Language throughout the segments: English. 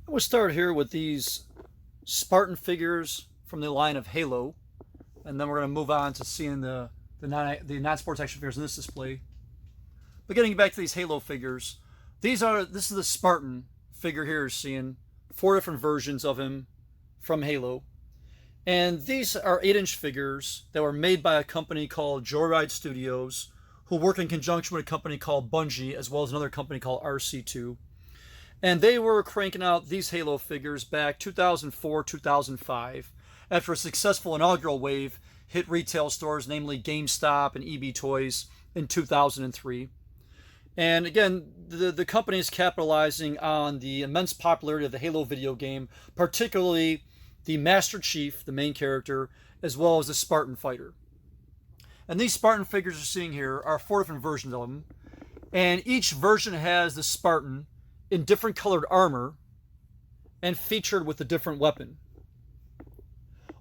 We'll start here with these Spartan figures from the line of Halo, and then we're going to move on to seeing the non-sports action figures in this display. But getting back to these Halo figures, this is the Spartan figure here. You're seeing 4 different versions of him from Halo. And these are 8-inch figures that were made by a company called Joyride Studios, who work in conjunction with a company called Bungie, as well as another company called RC2. And they were cranking out these Halo figures back 2004, 2005, after a successful inaugural wave hit retail stores, namely GameStop and EB Toys, in 2003. And again, the company is capitalizing on the immense popularity of the Halo video game, particularly the Master Chief, the main character, as well as the Spartan fighter. And these Spartan figures you're seeing here are 4 different versions of them. And each version has the Spartan in different colored armor and featured with a different weapon.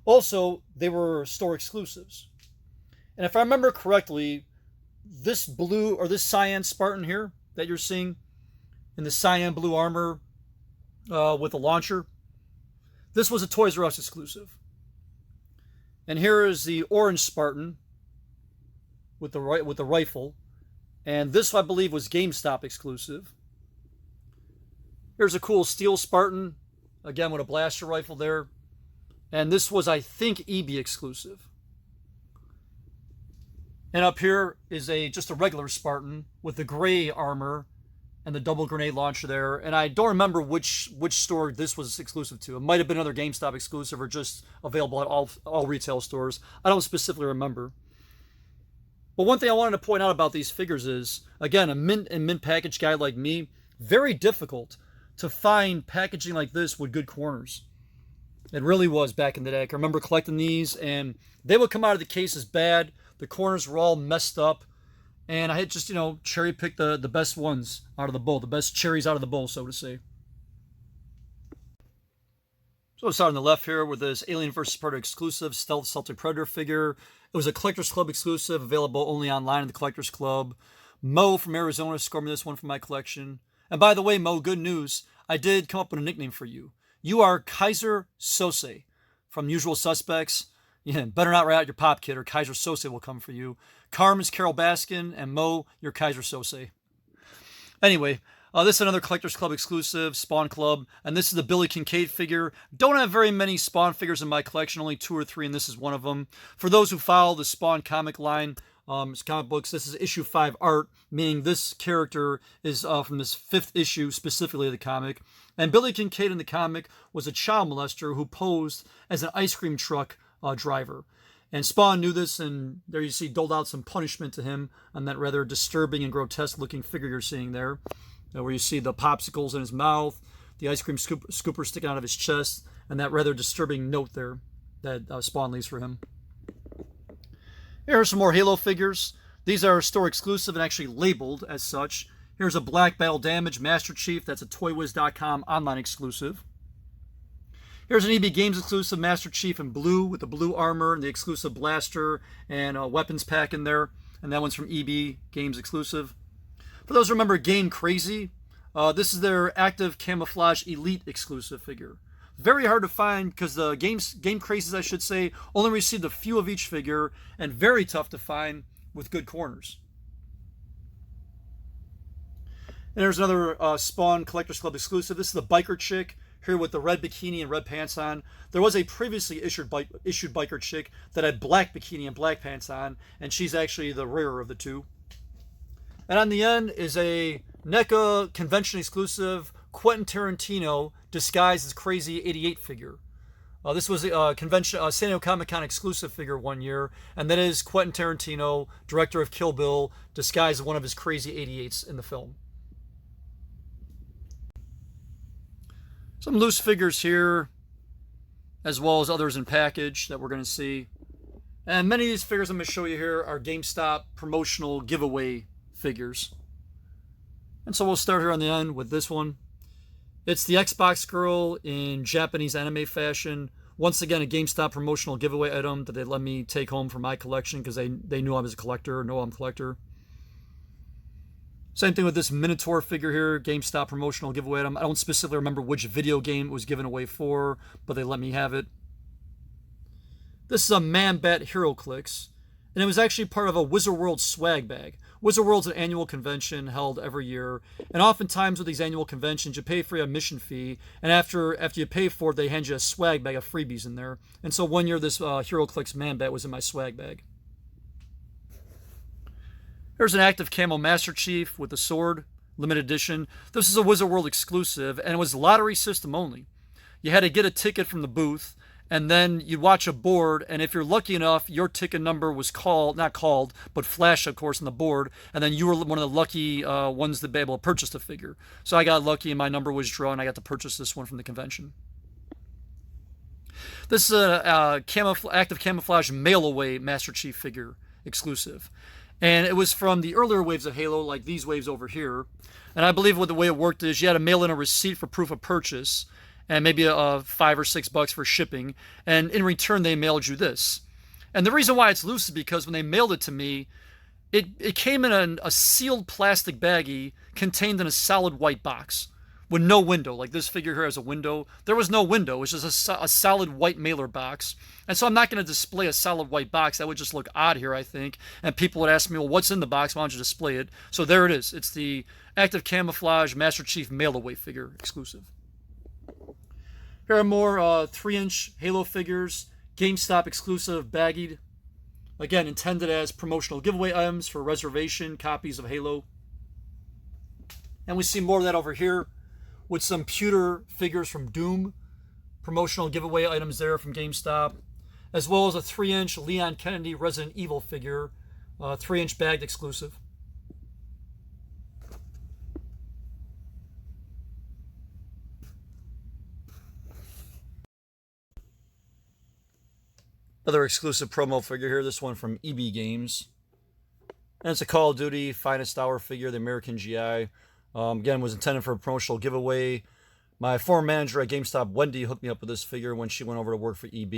Also, they were store exclusives. And if I remember correctly, this blue or this cyan Spartan here that you're seeing in the cyan blue armor with a launcher, this was a Toys R Us exclusive. And here is the orange Spartan with the rifle, and this I believe was GameStop exclusive. Here's a cool steel Spartan, again with a blaster rifle there, and this was, I think, EB exclusive. And up here is just a regular Spartan with the gray armor and the double grenade launcher there. And I don't remember which store this was exclusive to. It might have been another GameStop exclusive or just available at all retail stores. I don't specifically remember. But one thing I wanted to point out about these figures is, again, a mint package guy like me, very difficult to find packaging like this with good corners. It really was back in the day. I can remember collecting these, and they would come out of the cases bad. The corners were all messed up, and I had just, cherry picked the best ones out of the bowl, the best cherries out of the bowl, so to say. So let's start on the left here with this Alien vs. Predator exclusive Stealth Celtic Predator figure. It was a Collectors Club exclusive, available only online in the Collectors Club. Mo from Arizona scored me this one from my collection. And by the way, Mo, good news. I did come up with a nickname for you. You are Kaiser Sose from Usual Suspects. Yeah, better not write out your pop kid or Kaiser Sose will come for you. Carm is Carol Baskin, and Mo, you're Kaiser Sose. Anyway, this is another Collectors Club exclusive, Spawn Club, and this is the Billy Kincaid figure. Don't have very many Spawn figures in my collection, only 2 or 3, and this is one of them. For those who follow the Spawn comic line, comic books, this is issue 5 art, meaning this character is from this 5th issue, specifically of the comic. And Billy Kincaid in the comic was a child molester who posed as an ice cream truck driver. And Spawn knew this, and there you see doled out some punishment to him on that rather disturbing and grotesque looking figure you're seeing there, where you see the popsicles in his mouth, the ice cream scooper sticking out of his chest, and that rather disturbing note there that Spawn leaves for him. Here are some more Halo figures. These are store exclusive and actually labeled as such. Here's a Black Battle Damage Master Chief. That's a ToyWiz.com online exclusive. Here's an EB Games exclusive Master Chief in blue with the blue armor and the exclusive blaster and a weapons pack in there. And that one's from EB Games exclusive. For those who remember Game Crazy, this is their Active Camouflage Elite exclusive figure. Very hard to find because the Game Crazies, I should say, only received a few of each figure, and very tough to find with good corners. And there's another Spawn Collectors Club exclusive. This is the Biker Chick, here with the red bikini and red pants on. There was a previously issued Biker Chick that had black bikini and black pants on, and she's actually the rarer of the two. And on the end is a NECA convention exclusive Quentin Tarantino disguised as Crazy 88 figure. This was a convention, San Diego Comic-Con exclusive figure one year, and that is Quentin Tarantino, director of Kill Bill, disguised as one of his Crazy 88s in the film. Some loose figures here, as well as others in package that we're going to see. And many of these figures I'm going to show you here are GameStop promotional giveaway figures. And so we'll start here on the end with this one. It's the Xbox girl in Japanese anime fashion. Once again, a GameStop promotional giveaway item that they let me take home for my collection because they knew I was a collector, know I'm a collector. Same thing with this Minotaur figure here, GameStop promotional giveaway item. I don't specifically remember which video game it was given away for, but they let me have it. This is a Man-Bat HeroClix, and it was actually part of a Wizard World swag bag. Wizard World's an annual convention held every year, and oftentimes with these annual conventions, you pay for your admission fee, and after you pay for it, they hand you a swag bag of freebies in there. And so one year, this HeroClix Man-Bat was in my swag bag. Here's an active camo Master Chief with a sword, limited edition. This is a Wizard World exclusive, and it was lottery system only. You had to get a ticket from the booth, and then you'd watch a board, and if you're lucky enough, your ticket number was not called, but flashed, of course, on the board, and then you were one of the lucky ones to be able to purchase the figure. So I got lucky, and my number was drawn, and I got to purchase this one from the convention. This is a active camouflage mail-away Master Chief figure exclusive. And it was from the earlier waves of Halo, like these waves over here. And I believe what the way it worked is you had to mail in a receipt for proof of purchase, and maybe $5 or $6 for shipping, and in return they mailed you this. And the reason why it's loose is because when they mailed it to me, it came in a sealed plastic baggie contained in a solid white box with no window. Like this figure here has a window. There was no window. It was just a solid white mailer box. And so I'm not going to display a solid white box. That would just look odd here, I think. And people would ask me, well, what's in the box? Why don't you display it? So there it is. It's the active camouflage Master Chief mail-away figure exclusive. Here are more 3-inch Halo figures, GameStop exclusive, baggied. Again, intended as promotional giveaway items for reservation copies of Halo. And we see more of that over here with some pewter figures from Doom, promotional giveaway items there from GameStop, as well as a 3-inch Leon Kennedy Resident Evil figure, 3-inch bagged exclusive. Another exclusive promo figure here, this one from EB Games. And it's a Call of Duty Finest Hour figure, the American GI. Again, was intended for a promotional giveaway. My former manager at GameStop, Wendy, hooked me up with this figure when she went over to work for EB.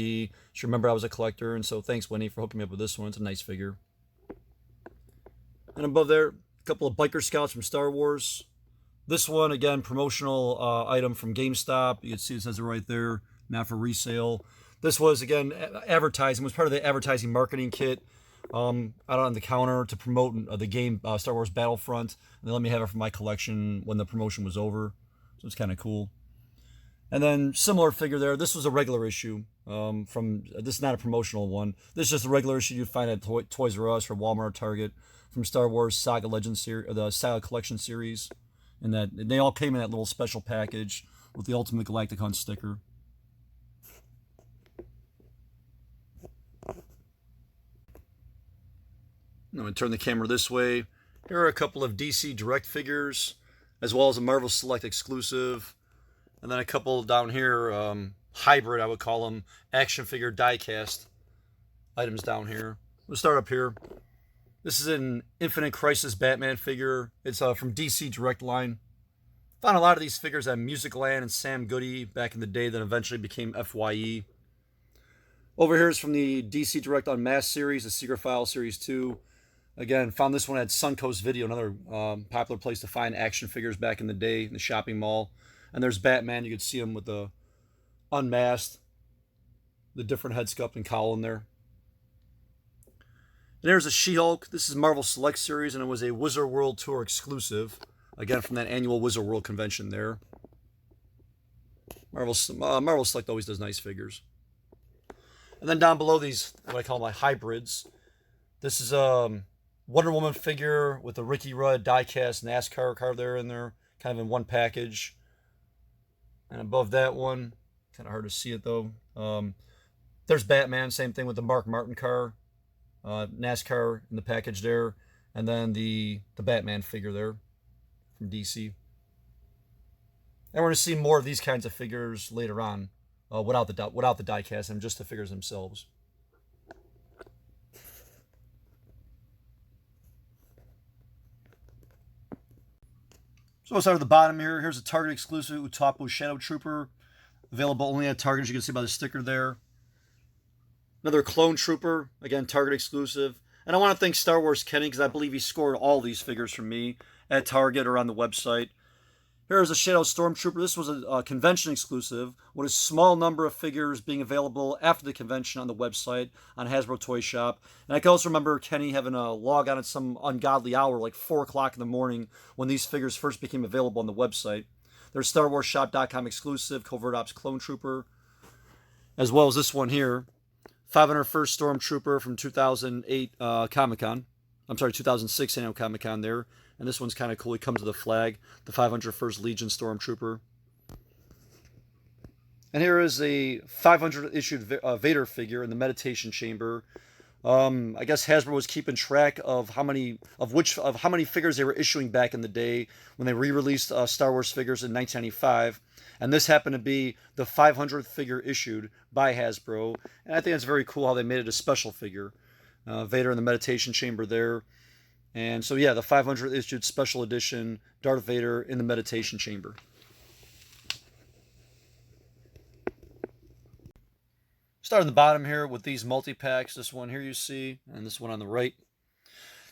She remembered I was a collector, and so thanks, Wendy, for hooking me up with this one. It's a nice figure. And above there, a couple of Biker Scouts from Star Wars. This one, again, promotional item from GameStop. You can see it says it right there, not for resale. This was, again, advertising. It was part of the advertising marketing kit out on the counter to promote the game Star Wars Battlefront. And they let me have it for my collection when the promotion was over. So it's kind of cool. And then similar figure there. This was a regular issue. This is not a promotional one. This is just a regular issue you'd find at Toys R Us or Walmart, Target, from Star Wars Saga Legends series, the Saga Collection series. And that they all came in that little special package with the Ultimate Galactic Hunt sticker. I'm going to turn the camera this way. Here are a couple of DC Direct figures, as well as a Marvel Select exclusive. And then a couple down here, hybrid, I would call them, action figure die-cast items down here. We'll start up here. This is an Infinite Crisis Batman figure. It's from DC Direct line. Found a lot of these figures at Musicland and Sam Goody back in the day that eventually became FYE. Over here is from the DC Direct Unmasked series, the Secret File Series 2. Again, found this one at Suncoast Video, another popular place to find action figures back in the day in the shopping mall. And there's Batman. You could see him with the unmasked, the different head sculpt and cowl in there. And there's a She-Hulk. This is Marvel Select Series, and it was a Wizard World Tour exclusive. Again, from that annual Wizard World convention there. Marvel Select always does nice figures. And then down below these, what I call my hybrids. This is Wonder Woman figure with a Ricky Rudd die-cast NASCAR car there in there, kind of in one package. And above that one, kind of hard to see it though. There's Batman, same thing with the Mark Martin car, NASCAR in the package there, and then the Batman figure there from DC. And we're going to see more of these kinds of figures later on, without the die-cast and just the figures themselves. So we'll start at the bottom here. Here's a Target exclusive Utapu Shadow Trooper. Available only at Target, as you can see by the sticker there. Another Clone Trooper. Again, Target exclusive. And I want to thank Star Wars Kenny, because I believe he scored all these figures from me. at Target or on the website. Here's a Shadow Stormtrooper. This was a convention exclusive, with a small number of figures being available after the convention on the website on Hasbro Toy Shop. And I can also remember Kenny having a log on at some ungodly hour, like 4 o'clock in the morning, when these figures first became available on the website. There's StarWarsShop.com exclusive Covert Ops Clone Trooper, as well as this one here, 501st Stormtrooper from 2008 Comic-Con. I'm sorry, 2006 San Diego Comic-Con there. And this one's kind of cool. He comes with a flag, the 501st Legion Stormtrooper. And here is a 500 issued Vader figure in the meditation chamber. I guess Hasbro was keeping track of how many figures they were issuing back in the day when they re-released Star Wars figures in 1995. And this happened to be the 500th figure issued by Hasbro. And I think it's very cool how they made it a special figure. Vader in the meditation chamber there. And so, yeah, the 500th issued special edition Darth Vader in the meditation chamber. Start on the bottom here with these multi-packs. This one here you see, and this one on the right.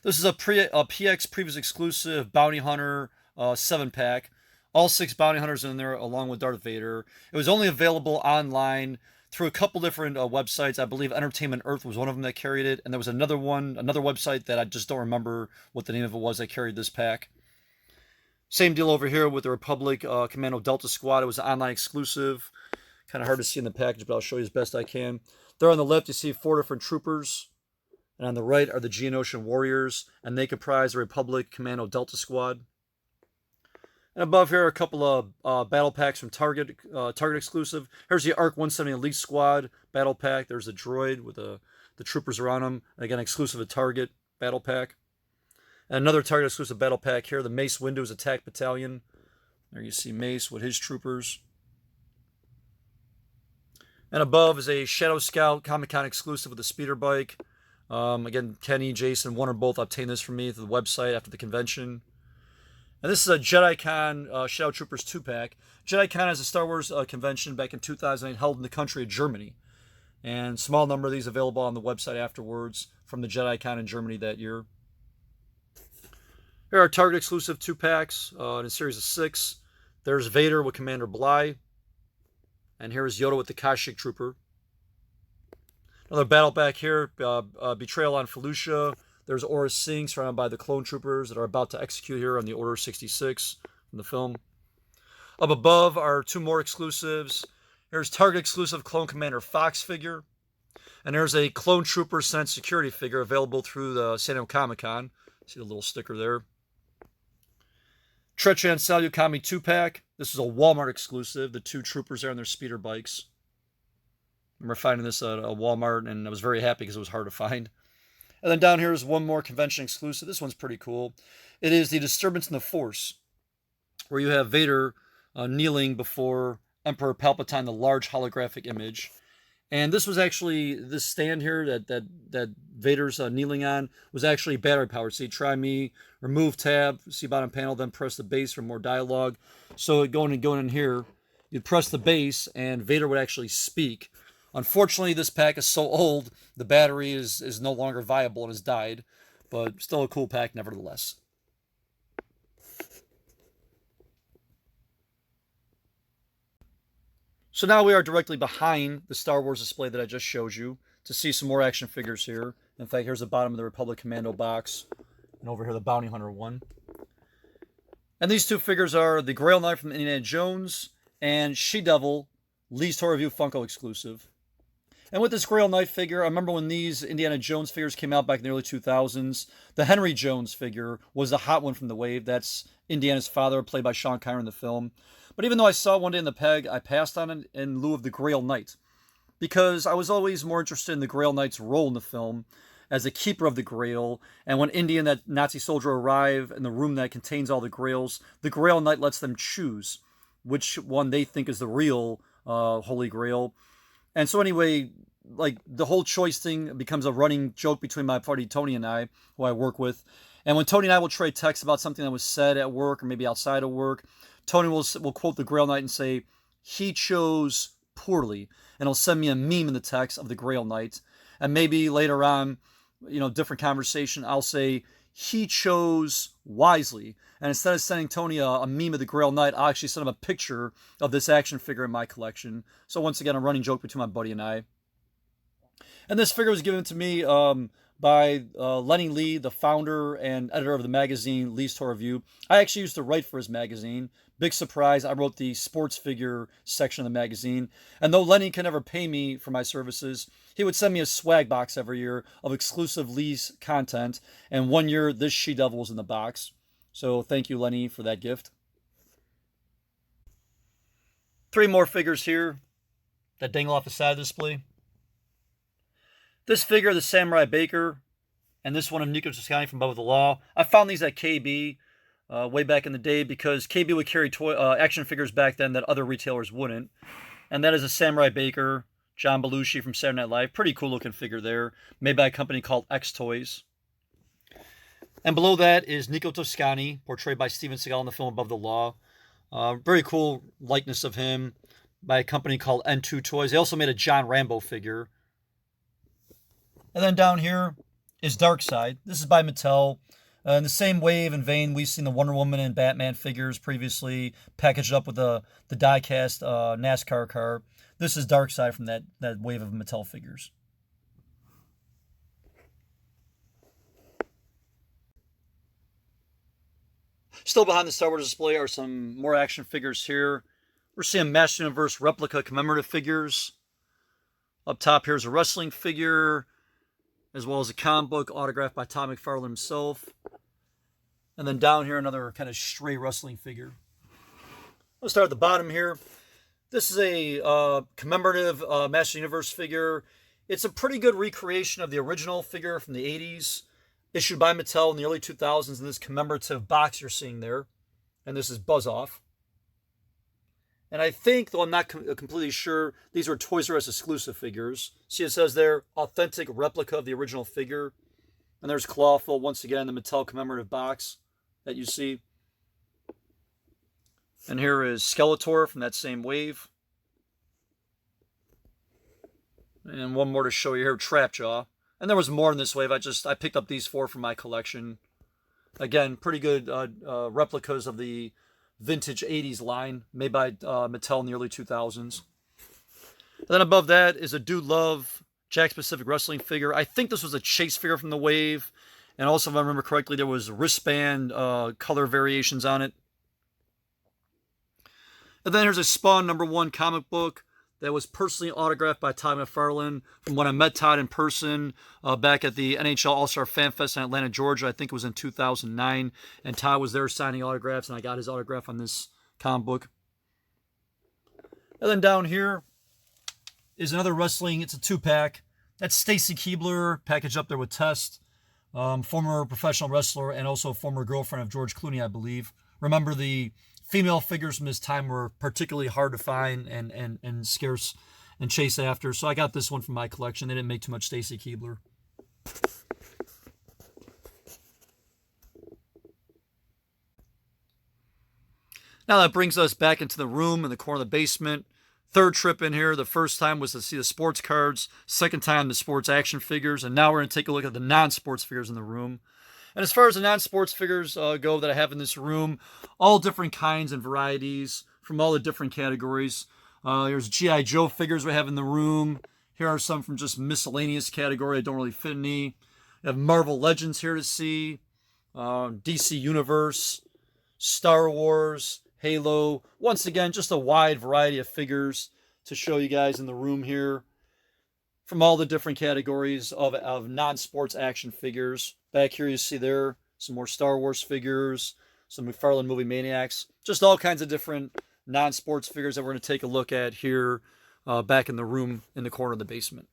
This is a PX Previous Exclusive Bounty Hunter 7-pack. All 6 Bounty Hunters in there along with Darth Vader. It was only available online through a couple different websites. I believe Entertainment Earth was one of them that carried it. And there was another website that I just don't remember what the name of it was that carried this pack. Same deal over here with the Republic Commando Delta Squad. It was an online exclusive. Kind of hard to see in the package, but I'll show you as best I can. There on the left, you see 4 different troopers. And on the right are the Geonosian Warriors. And they comprise the Republic Commando Delta Squad. And above here are a couple of battle packs from Target exclusive. Here's the ARC 170 Elite Squad battle pack. There's a droid with the troopers around him. And again, exclusive to Target battle pack. And another Target exclusive battle pack here, the Mace Windu's Attack Battalion. There you see Mace with his troopers. And above is a Shadow Scout Comic-Con exclusive with a speeder bike. Again, Kenny, Jason, one or both obtained this from me through the website after the convention. And this is a JediCon Shadow Troopers 2-pack. JediCon is a Star Wars convention back in 2008 held in the country of Germany. And small number of these available on the website afterwards from the JediCon in Germany that year. Here are Target exclusive 2-packs in a series of 6. There's Vader with Commander Bly. And here is Yoda with the Kashyyyk Trooper. Another battle pack here, Betrayal on Felucia. There's Aura Singh surrounded by the clone troopers that are about to execute here on the Order 66 from the film. Up above are 2 more exclusives. Here's Target exclusive Clone Commander Fox figure. And there's a Clone Trooper Sense Security figure available through the San Diego Comic-Con. See the little sticker there. Trechan Salyukami 2-pack. This is a Walmart exclusive. The 2 troopers there on their speeder bikes. I remember finding this at a Walmart, and I was very happy because it was hard to find. And then down here is one more convention exclusive. This one's pretty cool. It is the Disturbance in the Force, where you have Vader kneeling before Emperor Palpatine, the large holographic image. And this was actually, this stand here that Vader's kneeling on was actually battery powered. So you try me, remove tab, see bottom panel, then press the base for more dialogue. So going in here, you'd press the base and Vader would actually speak. Unfortunately, this pack is so old, the battery is no longer viable and has died. But still a cool pack nevertheless. So now we are directly behind the Star Wars display that I just showed you to see some more action figures here. In fact, here's the bottom of the Republic Commando box. And over here, the Bounty Hunter one. And these 2 figures are the Grail Knight from Indiana Jones and She-Devil, Lee's Toy Review Funko exclusive. And with this Grail Knight figure, I remember when these Indiana Jones figures came out back in the early 2000s, the Henry Jones figure was the hot one from the wave. That's Indiana's father, played by Sean Connery in the film. But even though I saw it one day in the peg, I passed on it in lieu of the Grail Knight, because I was always more interested in the Grail Knight's role in the film as a keeper of the Grail. And when Indy and that Nazi soldier arrive in the room that contains all the Grails, the Grail Knight lets them choose which one they think is the real Holy Grail. And so anyway, like the whole choice thing becomes a running joke between my buddy Tony and I, who I work with. And when Tony and I will trade texts about something that was said at work or maybe outside of work, Tony will quote the Grail Knight and say, "He chose poorly." And he'll send me a meme in the text of the Grail Knight. And maybe later on, different conversation, I'll say, he chose wisely. And instead of sending Tony a meme of the Grail Knight, I actually sent him a picture of this action figure in my collection. So once again, a running joke between my buddy and I. And this figure was given to me by Lenny Lee, the founder and editor of the magazine Lee's Toy Review. I actually used to write for his magazine. Big surprise, I wrote the sports figure section of the magazine. And though Lenny can never pay me for my services, he would send me a swag box every year of exclusive Lee's content. And one year, this She-Devil was in the box. So thank you, Lenny, for that gift. 3 more figures here that dangle off the side of the display. This figure, the Samurai Baker, and this one of Nico Toscani from Above the Law. I found these at KB way back in the day because KB would carry action figures back then that other retailers wouldn't. And that is a Samurai Baker, John Belushi from Saturday Night Live. Pretty cool looking figure there, made by a company called X Toys. And below that is Nico Toscani, portrayed by Steven Seagal in the film Above the Law. Very cool likeness of him by a company called N2 Toys. They also made a John Rambo figure. And then down here is Darkseid. This is by Mattel. In the same wave and vein, we've seen the Wonder Woman and Batman figures previously packaged up with the die-cast NASCAR car. This is Darkseid from that wave of Mattel figures. Still behind the Star Wars display are some more action figures here. We're seeing Master Universe replica commemorative figures. Up top here is a wrestling figure, as well as a comic book autographed by Todd McFarlane himself. And then down here, another kind of stray wrestling figure. Let's start at the bottom here. This is a commemorative Master Universe figure. It's a pretty good recreation of the original figure from the 80s, issued by Mattel in the early 2000s in this commemorative box you're seeing there. And this is Buzz Off. And I think, though I'm not completely sure, these are Toys R Us exclusive figures. See, it says there, authentic replica of the original figure. And there's Clawful, once again, the Mattel commemorative box that you see. And here is Skeletor from that same wave. And one more to show you here, Trapjaw. And there was more in this wave. I picked up these 4 from my collection. Again, pretty good replicas of the vintage 80s line made by Mattel in the early 2000s. And then above that is a Dude Love Jack Pacific wrestling figure. I think this was a chase figure from the wave. And also, if I remember correctly, there was wristband color variations on it. And then here's a Spawn #1 comic book that was personally autographed by Todd McFarlane from when I met Todd in person back at the NHL All-Star Fan Fest in Atlanta, Georgia. I think it was in 2009. And Todd was there signing autographs, and I got his autograph on this comic book. And then down here is another wrestling. It's a 2-pack. That's Stacy Keibler, packaged up there with Test, former professional wrestler and also former girlfriend of George Clooney, I believe. Remember, the female figures from this time were particularly hard to find and scarce and chase after. So I got this one from my collection. They didn't make too much Stacy Keibler. Now that brings us back into the room in the corner of the basement. 3rd trip in here. The first time was to see the sports cards. 2nd time, the sports action figures. And now we're going to take a look at the non-sports figures in the room. And as far as the non-sports figures go that I have in this room, all different kinds and varieties from all the different categories. There's G.I. Joe figures we have in the room. Here are some from just miscellaneous category that don't really fit any. We have Marvel Legends here to see. DC Universe, Star Wars, Halo. Once again, just a wide variety of figures to show you guys in the room here from all the different categories of non-sports action figures. Back here you see there some more Star Wars figures, some McFarlane Movie Maniacs, just all kinds of different non-sports figures that we're going to take a look at here back in the room in the corner of the basement.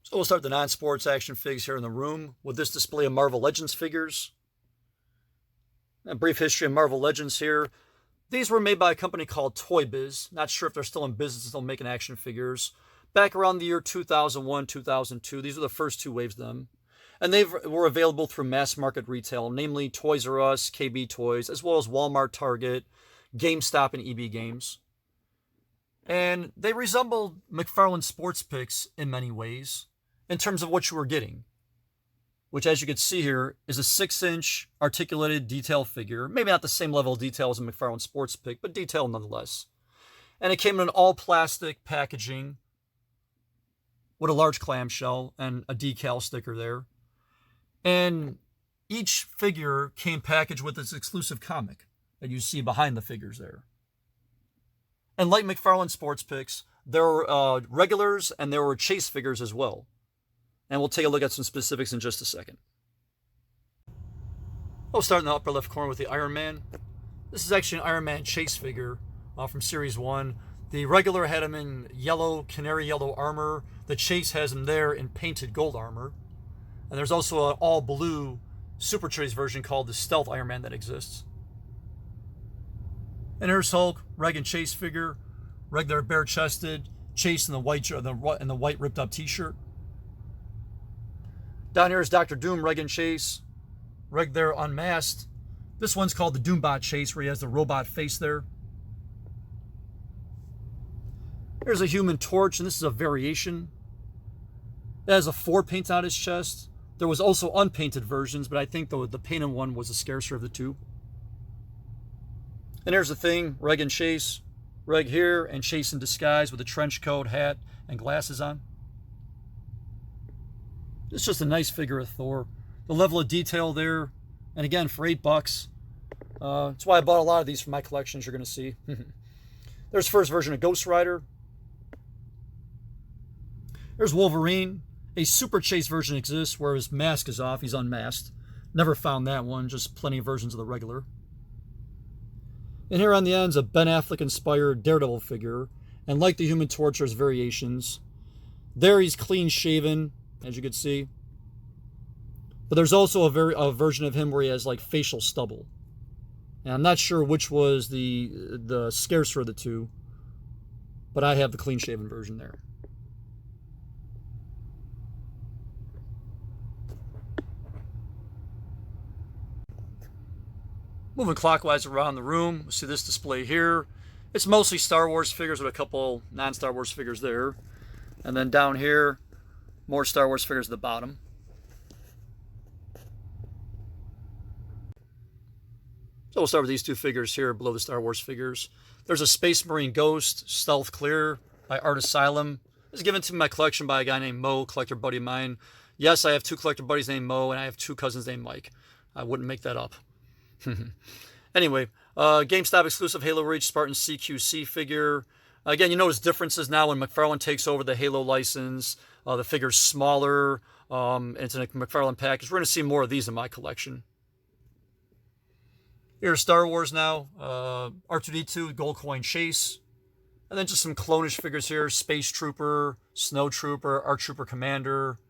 So we'll start the non-sports action figs here in the room with this display of Marvel Legends figures. A brief history of Marvel Legends here. These were made by a company called Toy Biz. Not sure if they're still in business, still making action figures. Back around the year 2001, 2002, these were the first 2 waves of them. And they were available through mass market retail, namely Toys R Us, KB Toys, as well as Walmart, Target, GameStop, and EB Games. And they resembled McFarlane Sports Picks in many ways. in terms of what you were getting, which, as you can see here, is a 6-inch articulated detail figure. Maybe not the same level of detail as a McFarlane Sports Pick, but detail nonetheless. And it came in an all-plastic packaging with a large clamshell and a decal sticker there. And each figure came packaged with its exclusive comic that you see behind the figures there. And like McFarlane Sports Picks, there were regulars and there were chase figures as well. And we'll take a look at some specifics in just a second. We'll start in the upper left corner with the Iron Man. This is actually an Iron Man chase figure from Series 1. The regular had him in yellow, canary yellow armor. The chase has him there in painted gold armor. And there's also an all blue Super Chase version called the Stealth Iron Man that exists. And here's Hulk, Reg and Chase figure. Reg there bare chested, Chase in the white ripped up t-shirt. Down here is Dr. Doom, Reg and Chase. Reg there unmasked. This one's called the Doombot Chase, where he has the robot face there. Here's a Human Torch, and this is a variation. It has a 4 paint on his chest. There was also unpainted versions, but I think the painted one was the scarcer of the two. And here's the Thing, Reg and Chase. Reg here, and Chase in disguise with a trench coat, hat, and glasses on. It's just a nice figure of Thor. The level of detail there, and again, for $8, that's why I bought a lot of these for my collections, you're going to see. There's first version of Ghost Rider. There's Wolverine. A Super Chase version exists where his mask is off. He's unmasked. Never found that one. Just plenty of versions of the regular. And here on the end's a Ben Affleck-inspired Daredevil figure. And like the Human Torch, there's variations. There he's clean-shaven, as you can see. But there's also a version of him where he has like facial stubble. And I'm not sure which was the scarcer of the two. But I have the clean-shaven version there. Moving clockwise around the room, we see this display here. It's mostly Star Wars figures with a couple non-Star Wars figures there. And then down here, more Star Wars figures at the bottom. So we'll start with these two figures here below the Star Wars figures. There's a Space Marine Ghost, Stealth Clear by Art Asylum. It was given to my collection by a guy named Mo, collector buddy of mine. Yes, I have 2 collector buddies named Mo, and I have 2 cousins named Mike. I wouldn't make that up. Anyway, GameStop exclusive Halo Reach Spartan CQC figure. Again, you notice differences now when McFarlane takes over the Halo license. The figure's smaller. It's in a McFarlane package. We're going to see more of these in my collection. Here's Star Wars now. R2-D2 Gold Coin Chase. And then just some clone-ish figures here. Space Trooper, Snow Trooper, Art Trooper Commander.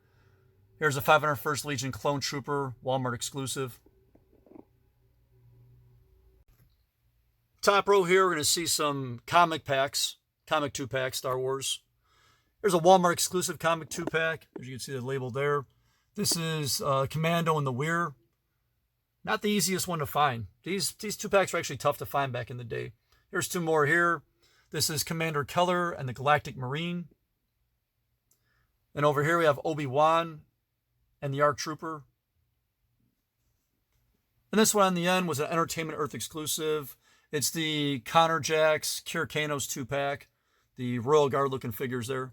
Here's a 501st Legion Clone Trooper, Walmart exclusive. Top row here, we're going to see some comic packs, comic 2-pack Star Wars. There's a Walmart exclusive comic 2-pack, as you can see the label there. This is Commando and the Weir. Not the easiest one to find. These 2-packs were actually tough to find back in the day. Here's 2 more here. This is Commander Keller and the Galactic Marine. And over here we have Obi-Wan and the ARC Trooper. And this one on the end was an Entertainment Earth exclusive. It's the Connor Jax, Kir Kanos 2-pack. The Royal Guard looking figures there.